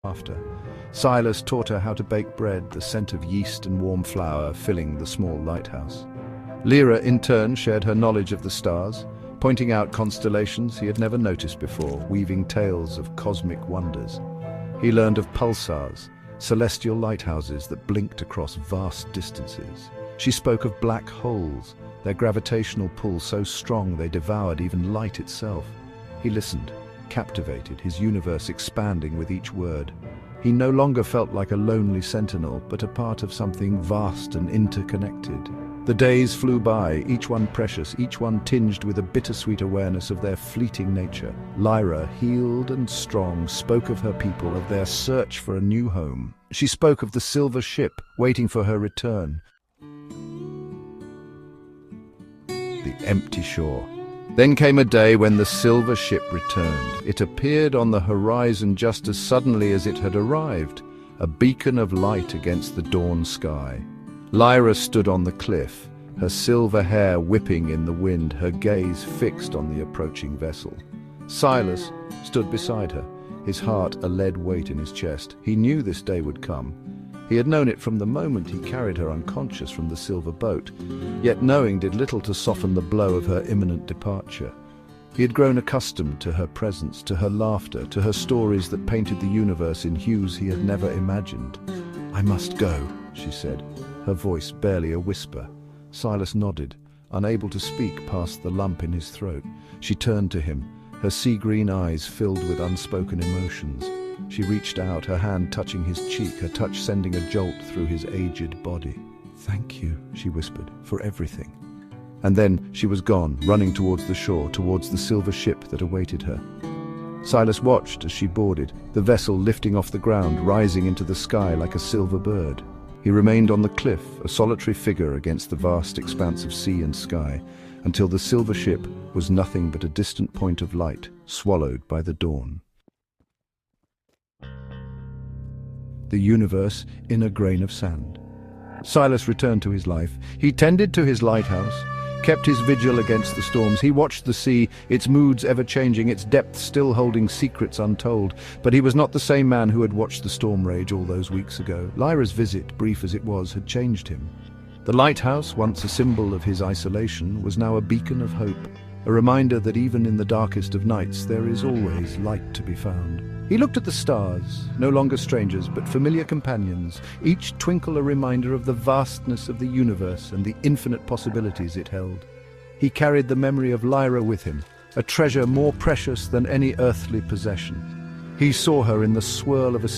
After, Silas taught her how to bake bread, the scent of yeast and warm flour filling the small lighthouse. Lyra, in turn, shared her knowledge of the stars, pointing out constellations he had never noticed before, weaving tales of cosmic wonders. He learned of pulsars, celestial lighthouses that blinked across vast distances. She spoke of black holes, their gravitational pull so strong they devoured even light itself. He listened, captivated, his universe expanding with each word. He no longer felt like a lonely sentinel, but a part of something vast and interconnected. The days flew by, each one precious, each one tinged with a bittersweet awareness of their fleeting nature. Lyra, healed and strong, spoke of her people, of their search for a new home. She spoke of the silver ship waiting for her return. The empty shore. Then came a day when the silver ship returned. It appeared on the horizon just as suddenly as it had arrived, a beacon of light against the dawn sky. Lyra stood on the cliff, her silver hair whipping in the wind, her gaze fixed on the approaching vessel. Silas stood beside her, his heart a lead weight in his chest. He knew this day would come. He had known it from the moment he carried her unconscious from the silver boat, yet knowing did little to soften the blow of her imminent departure. He had grown accustomed to her presence, to her laughter, to her stories that painted the universe in hues he had never imagined. "I must go," she said, her voice barely a whisper. Silas nodded, unable to speak past the lump in his throat. She turned to him, her sea-green eyes filled with unspoken emotions. She reached out, her hand touching his cheek, her touch sending a jolt through his aged body. "Thank you," she whispered, "for everything." And then she was gone, running towards the shore, towards the silver ship that awaited her. Silas watched as she boarded, the vessel lifting off the ground, rising into the sky like a silver bird. He remained on the cliff, a solitary figure against the vast expanse of sea and sky, until the silver ship was nothing but a distant point of light, swallowed by the dawn. The universe in a grain of sand. Silas returned to his life. He tended to his lighthouse, kept his vigil against the storms. He watched the sea, its moods ever-changing, its depths still holding secrets untold. But he was not the same man who had watched the storm rage all those weeks ago. Lyra's visit, brief as it was, had changed him. The lighthouse, once a symbol of his isolation, was now a beacon of hope, a reminder that even in the darkest of nights there is always light to be found. He looked at the stars, no longer strangers but familiar companions, each twinkle a reminder of the vastness of the universe and the infinite possibilities it held. He carried the memory of Lyra with him, a treasure more precious than any earthly possession. He saw her in the swirl of a